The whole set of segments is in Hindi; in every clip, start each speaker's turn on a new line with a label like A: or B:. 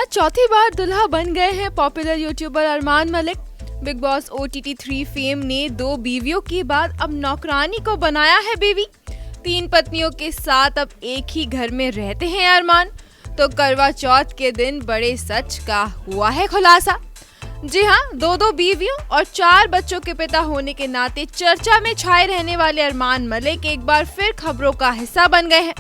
A: क्या चौथी बार दुल्हा बन गए हैं popular YouTuber Armaan Malik. Bigg Boss OTT 3 fame ने 2 बीवियों के बाद अब नौकरानी को बनाया है बीवी। 3 पत्नियों के साथ अब एक ही घर में रहते हैं अरमान। तो करवा चौथ के दिन बड़े सच का हुआ है खुलासा। जी हाँ, 2 बीवियों और 4 बच्चों के पिता होने के नाते चर्चा में छाए रहने वाले अरमान मलिक एक बार फिर खबरों का हिस्सा बन गए हैं,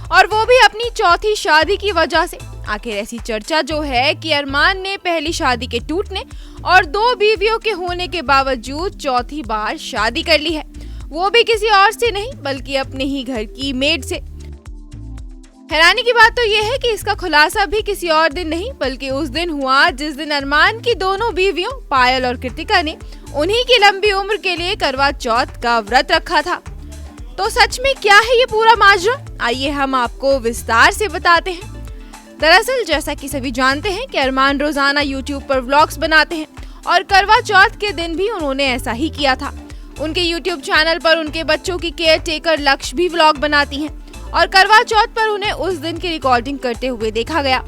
A: और वो भी अपनी चौथी शादी की वजह से। आखिर ऐसी चर्चा जो है कि अरमान ने पहली शादी के टूटने और 2 बीवियों के होने के बावजूद चौथी बार शादी कर ली है, वो भी किसी और से नहीं बल्कि अपने ही घर की मेड से। हैरानी की बात तो ये है कि इसका खुलासा भी किसी और दिन नहीं बल्कि उस दिन हुआ जिस दिन अरमान की दोनों बीवियों पायल और कृतिका ने उन्हीं की लंबी उम्र के लिए करवा चौथ का व्रत रखा था। तो सच में क्या है ये पूरा माजरा, आइए हम आपको विस्तार से बताते हैं। दरअसल जैसा कि सभी जानते हैं कि अरमान रोजाना YouTube पर व्लॉग्स बनाते हैं और करवा चौथ के दिन भी उन्होंने ऐसा ही किया था। उनके YouTube चैनल पर उनके बच्चों की केयर टेकर लक्ष्य भी व्लॉग बनाती हैं और करवा चौथ पर उन्हें उस दिन की रिकॉर्डिंग करते हुए देखा गया।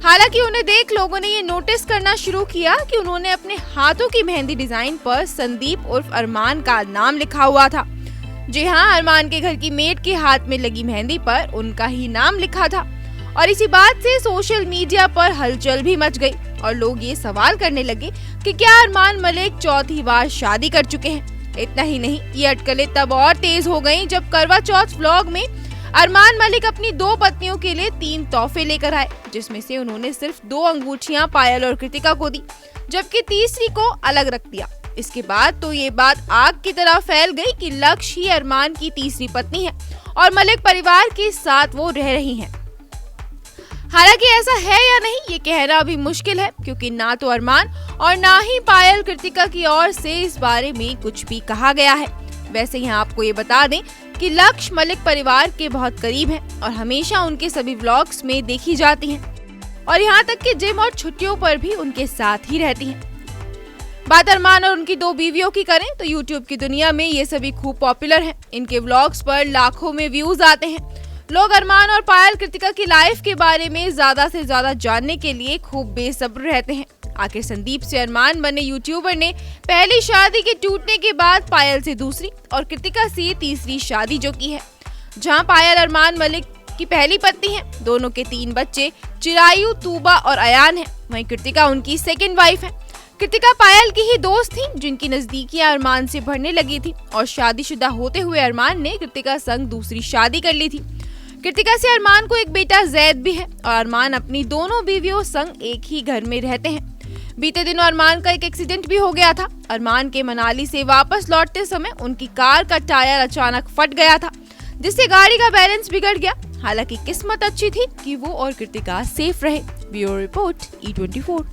A: हालांकि उन्हें देख लोगों ने ये नोटिस करना शुरू किया कि उन्होंने अपने हाथों की मेहंदी डिजाइन पर संदीप उर्फ अरमान का नाम लिखा हुआ था। जी हाँ, अरमान के घर की मेड के हाथ में लगी मेहंदी पर उनका ही नाम लिखा था और इसी बात से सोशल मीडिया पर हलचल भी मच गई और लोग ये सवाल करने लगे कि क्या अरमान मलिक चौथी बार शादी कर चुके हैं। इतना ही नहीं, ये अटकलें तब और तेज हो गईं जब करवा चौथ व्लॉग में अरमान मलिक अपनी 2 पत्नियों के लिए 3 तोहफे लेकर आए, जिसमें से उन्होंने सिर्फ 2 अंगूठियां पायल और कृतिका को दी, जबकि तीसरी को अलग रख दिया। इसके बाद तो ये बात आग की तरह फैल गई कि लक्ष्य ही अरमान की तीसरी पत्नी है और मलिक परिवार के साथ वो रह रही हैं। हालांकि ऐसा है या नहीं ये कहना अभी मुश्किल है, क्योंकि ना तो अरमान और ना ही पायल कृतिका की ओर से इस बारे में कुछ भी कहा गया है। वैसे यहाँ आपको ये बता दें कि लक्ष्य मलिक परिवार के बहुत करीब हैं और हमेशा उनके सभी व्लॉग्स में देखी जाती हैं और यहाँ तक कि जिम और छुट्टियों पर भी उनके साथ ही रहती हैं। बात अरमान और उनकी 2 बीवियों की करें तो YouTube की दुनिया में ये सभी खूब पॉपुलर हैं। इनके व्लॉग्स पर लाखों में व्यूज आते हैं। लोग अरमान और पायल कृतिका की लाइफ के बारे में ज्यादा से ज्यादा जानने के लिए खूब बेसब्र रहते हैं। आखिर संदीप से अरमान बने यूट्यूबर ने पहली शादी के टूटने के बाद पायल से दूसरी और कृतिका से तीसरी शादी जो की है। जहां पायल अरमान मलिक की पहली पत्नी है, दोनों के 3 बच्चे चिरायु, तूबा और अयान हैं। वहीं कृतिका उनकी सेकंड वाइफ है। कृतिका पायल की ही दोस्त थी जिनकी नजदीकियां अरमान से बढ़ने लगी थी और शादीशुदा होते हुए अरमान ने कृतिका संग दूसरी शादी कर ली थी। कृतिका से अरमान को एक बेटा जैद भी है और अरमान अपनी दोनों बीवियों संग एक ही घर में रहते हैं। बीते दिनों अरमान का एक एक्सीडेंट भी हो गया था। अरमान के मनाली से वापस लौटते समय उनकी कार का टायर अचानक फट गया था, जिससे गाड़ी का बैलेंस बिगड़ गया। हालांकि किस्मत अच्छी थी कि वो और कृतिका सेफ रहे। Bureau report E24।